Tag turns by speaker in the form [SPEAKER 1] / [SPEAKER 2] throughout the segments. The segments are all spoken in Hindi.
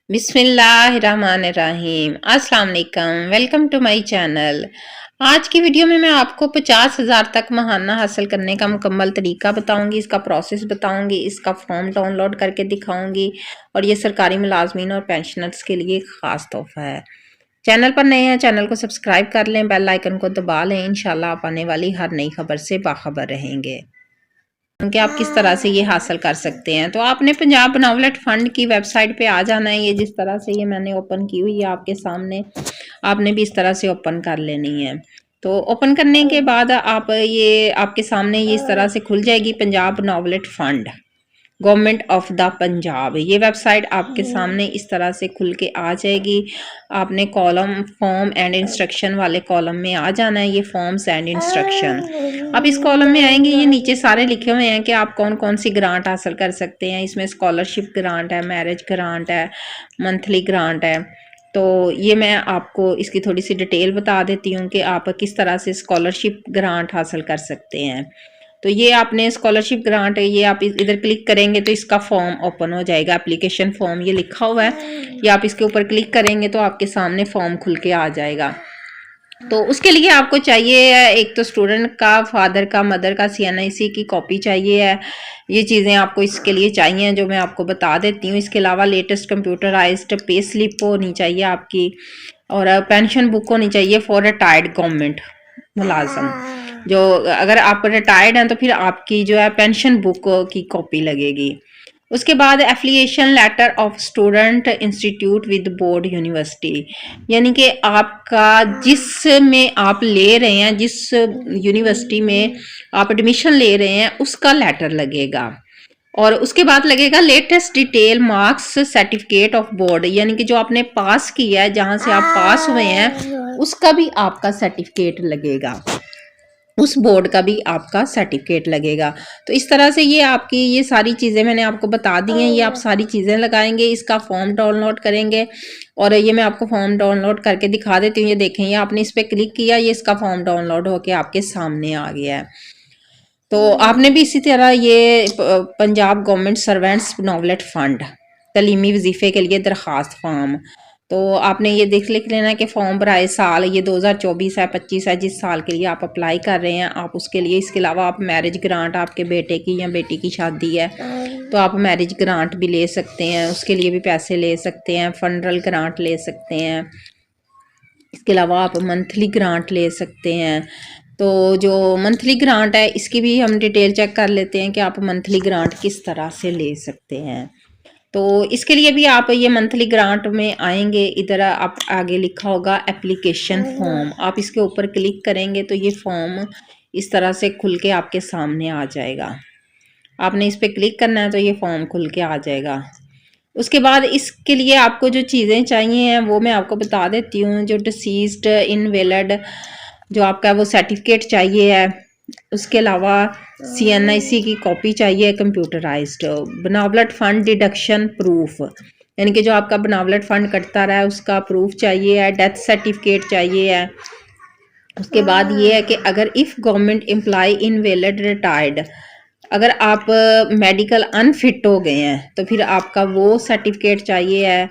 [SPEAKER 1] बिस्मिल्लाहिर्रहमानिर्रहीम। अस्सलाम वालेकुम, वेलकम टू माय चैनल। आज की वीडियो में मैं आपको 50,000 तक महाना हासिल करने का मुकम्मल तरीका बताऊंगी, इसका प्रोसेस बताऊंगी, इसका फॉर्म डाउनलोड करके दिखाऊंगी और ये सरकारी मुलाजमीन और पेंशनर्स के लिए ख़ास तोहफा है। चैनल पर नए हैं, चैनल को सब्सक्राइब कर लें, बेल आइकन को दबा लें। इंशाल्लाह आप आने वाली हर नई खबर से बाखबर रहेंगे कि आप किस तरह से ये हासिल कर सकते हैं। तो आपने पंजाब बनावट फंड की वेबसाइट पे आ जाना है। ये जिस तरह से ये मैंने ओपन की हुई है आपके सामने, आपने भी इस तरह से ओपन कर लेनी है। तो ओपन करने के बाद आप ये आपके सामने ये इस तरह से खुल जाएगी, पंजाब बनावट fund, government of the Punjab. ये वेबसाइट आपके सामने इस तरह से खुल के आ जाएगी। आपने कॉलम फॉर्म एंड इंस्ट्रक्शन वाले कॉलम में आ जाना है। ये फॉर्म्स एंड इंस्ट्रक्शन, आप इस कॉलम में आएंगे, ये नीचे सारे लिखे हुए हैं कि आप कौन कौन सी ग्रांट हासिल कर सकते हैं। इसमें स्कॉलरशिप ग्रांट है, मैरिज ग्रांट है, मंथली ग्रांट है। तो ये मैं आपको इसकी थोड़ी सी डिटेल बता देती हूँ कि आप किस तरह से स्कॉलरशिप ग्रांट हासिल कर सकते हैं। तो ये आपने स्कॉलरशिप ग्रांट है, ये आप इधर क्लिक करेंगे तो इसका फॉर्म ओपन हो जाएगा। एप्लीकेशन फॉर्म ये लिखा हुआ है, ये आप इसके ऊपर क्लिक करेंगे तो आपके सामने फॉर्म खुल के आ जाएगा। तो उसके लिए आपको चाहिए एक तो स्टूडेंट का, फादर का, मदर का CNIC की कॉपी चाहिए है। ये चीज़ें आपको इसके लिए चाहिए जो मैं आपको बता देती हूँ। इसके अलावा लेटेस्ट कंप्यूटराइज्ड पे स्लिप होनी चाहिए आपकी, और पेंशन बुक होनी चाहिए फॉर रिटायर्ड गवर्नमेंट मुलाजम। जो अगर आप रिटायर्ड हैं तो फिर आपकी जो है पेंशन बुक की कॉपी लगेगी। उसके बाद affiliation letter of student institute with board university, यानी कि आपका जिस में आप ले रहे हैं, जिस यूनिवर्सिटी में आप एडमिशन ले रहे हैं, उसका लेटर लगेगा। और उसके बाद लगेगा latest detail marks certificate of board, यानी कि जो आपने पास किया है, जहां से आप पास हुए हैं, उसका भी आपका सर्टिफिकेट लगेगा, उस बोर्ड का भी आपका सर्टिफिकेट लगेगा। तो इस तरह से ये आपकी ये सारी चीज़ें मैंने आपको बता दी हैं। ये आप सारी चीज़ें लगाएंगे, इसका फॉर्म डाउनलोड करेंगे, और ये मैं आपको फॉर्म डाउनलोड करके दिखा देती हूँ। ये देखें, ये आपने इस पर क्लिक किया, ये इसका फॉर्म डाउनलोड होके आपके सामने आ गया है। तो आपने भी इसी तरह ये पंजाब गवर्नमेंट सर्वेंट्स बनावट फंड तलीमी वजीफे के लिए दरख्वास्त फॉर्म, तो आपने ये लिख लेना कि फॉर्म भराए साल ये 2024 है, 25 है, जिस साल के लिए आप अप्लाई कर रहे हैं आप उसके लिए। इसके अलावा आप मैरिज ग्रांट, आपके बेटे की या बेटी की शादी है तो आप मैरिज ग्रांट भी ले सकते हैं, उसके लिए भी पैसे ले सकते हैं। फंडरल ग्रांट ले सकते हैं, इसके अलावा आप मंथली ग्रांट ले सकते हैं। तो जो मंथली ग्रांट है इसकी भी हम डिटेल चेक कर लेते हैं कि आप मंथली ग्रांट किस तरह से ले सकते हैं। तो इसके लिए भी आप ये मंथली ग्रांट में आएंगे, इधर आप आगे लिखा होगा एप्लीकेशन फॉर्म, आप इसके ऊपर क्लिक करेंगे तो ये फॉर्म इस तरह से खुल के आपके सामने आ जाएगा। आपने इस पर क्लिक करना है तो ये फॉर्म खुल के आ जाएगा। उसके बाद इसके लिए आपको जो चीज़ें चाहिए हैं वो मैं आपको बता देती हूँ। जो डिसीज्ड इनवैलिड जो आपका वो सर्टिफिकेट चाहिए है, उसके अलावा CNIC की कॉपी चाहिए कंप्यूटराइज्ड, बनावट फंड डिडक्शन प्रूफ, यानी कि जो आपका बनावट फंड कटता रहा है उसका प्रूफ चाहिए है, डेथ सर्टिफिकेट चाहिए है। उसके बाद ये है कि अगर if government employ invalid retired, अगर आप मेडिकल अनफिट हो गए हैं तो फिर आपका वो सर्टिफिकेट चाहिए है।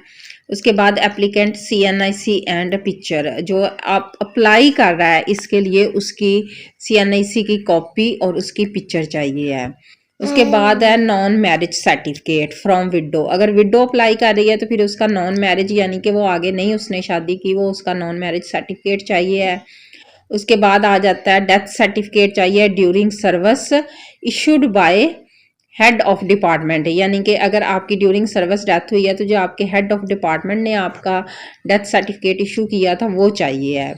[SPEAKER 1] उसके बाद एप्लीकेंट CNIC एंड पिक्चर, जो आप अप्लाई कर रहा है इसके लिए उसकी CNIC की कॉपी और उसकी पिक्चर चाहिए है। उसके बाद है non marriage certificate from window, अगर विडो अप्लाई कर रही है तो फिर उसका नॉन मैरिज, यानी कि वो आगे नहीं उसने शादी की, वो उसका नॉन मैरिज सर्टिफिकेट चाहिए है। उसके बाद आ जाता है डेथ सर्टिफिकेट चाहिए during service issued by head of department, यानी कि अगर आपकी ड्यूरिंग सर्विस डेथ हुई है तो जो आपके हेड ऑफ डिपार्टमेंट ने आपका डेथ सर्टिफिकेट इशू किया था वो चाहिए है।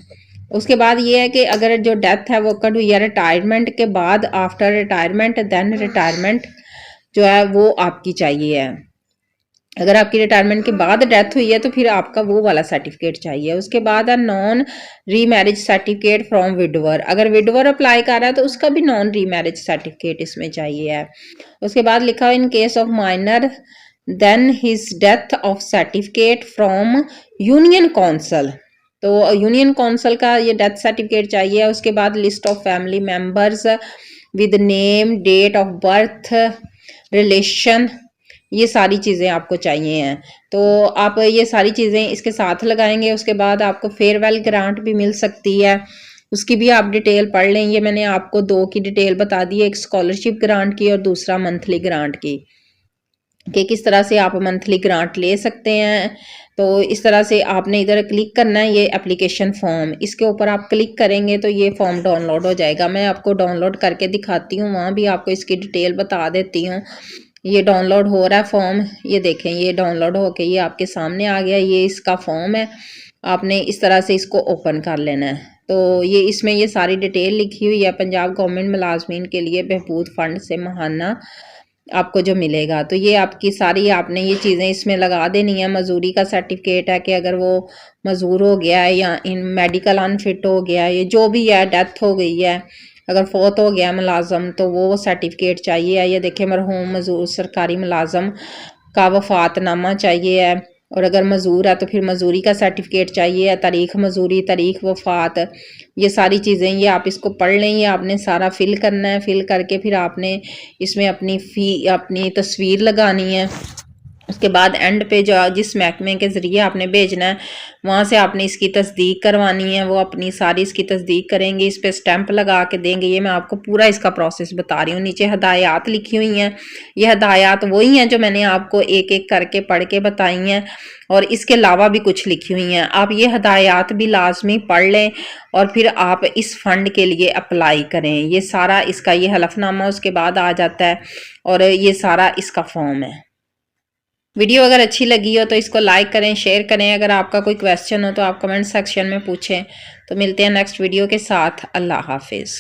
[SPEAKER 1] उसके बाद ये है कि अगर जो डेथ है वो कट हुई है रिटायरमेंट के बाद, आफ्टर रिटायरमेंट देन रिटायरमेंट जो है वो आपकी चाहिए है। अगर आपकी रिटायरमेंट के बाद डेथ हुई है तो फिर आपका वो वाला सर्टिफिकेट चाहिए। उसके बाद है नॉन री मैरिज सर्टिफिकेट फ्रॉम विडवर, अगर विडवर अप्लाई कर रहा है तो उसका भी नॉन री मैरिज सर्टिफिकेट इसमें चाहिए है। उसके बाद लिखा है in case of minor then his death of certificate from union council, तो यूनियन काउंसिल का ये डेथ सर्टिफिकेट चाहिए। उसके बाद list of family members with name, date of birth, relation, ये सारी चीज़ें आपको चाहिए हैं। तो आप ये सारी चीज़ें इसके साथ लगाएंगे, उसके बाद आपको फेयरवेल ग्रांट भी मिल सकती है, उसकी भी आप डिटेल पढ़ लें। ये मैंने आपको 2 की डिटेल बता दी है, एक स्कॉलरशिप ग्रांट की और दूसरा मंथली ग्रांट की, कि किस तरह से आप मंथली ग्रांट ले सकते हैं। तो इस तरह से आपने इधर क्लिक करना है, ये एप्लीकेशन फॉर्म, इसके ऊपर आप क्लिक करेंगे तो ये फॉर्म डाउनलोड हो जाएगा। मैं आपको डाउनलोड करके दिखाती हूँ, वहाँ भी आपको इसकी डिटेल बता देती हूँ। ये डाउनलोड हो रहा है फॉर्म, ये देखें ये डाउनलोड होके ये आपके सामने आ गया, ये इसका फॉर्म है। आपने इस तरह से इसको ओपन कर लेना है। तो ये इसमें ये सारी डिटेल लिखी हुई है, पंजाब गवर्नमेंट मुलाजमीन के लिए बहबूद फंड से महाना आपको जो मिलेगा। तो ये आपकी सारी आपने ये चीज़ें इसमें लगा देनी है। मजदूरी का सर्टिफिकेट है कि अगर वो मजदूर हो गया है या इन मेडिकल अनफिट हो गया है, ये जो भी है, डेथ हो गई है, अगर फोत हो गया मुलाजम तो वो सर्टिफिकेट चाहिए। ये देखिए मरहूम मजदूर सरकारी मुलाजम का वफातनामा चाहिए है, और अगर मजदूर है तो फिर मजदूरी का सर्टिफिकेट चाहिए, तारीख मजदूरी, तारीख वफात, ये सारी चीज़ें ये आप इसको पढ़ लें। ये आपने सारा फिल करना है, फिल करके फिर आपने इसमें अपनी तस्वीर लगानी है। उसके बाद एंड पे जो जिस महकमे के ज़रिए आपने भेजना है वहाँ से आपने इसकी तस्दीक करवानी है, वो अपनी सारी इसकी तस्दीक करेंगे, इस पे स्टैंप लगा के देंगे। ये मैं आपको पूरा इसका प्रोसेस बता रही हूँ। नीचे हदायत लिखी हुई हैं, ये हदायत वही हैं जो मैंने आपको एक एक करके पढ़ के बताई हैं, और इसके अलावा भी कुछ लिखी हुई हैं। आप ये हदायत भी लाजमी पढ़ लें और फिर आप इस फंड के लिए अप्लाई करें। ये सारा इसका ये हलफनामा उसके बाद आ जाता है, और ये सारा इसका फॉर्म है। वीडियो अगर अच्छी लगी हो तो इसको लाइक करें, शेयर करें। अगर आपका कोई क्वेश्चन हो तो आप कमेंट सेक्शन में पूछें। तो मिलते हैं नेक्स्ट वीडियो के साथ। अल्लाह हाफिज़।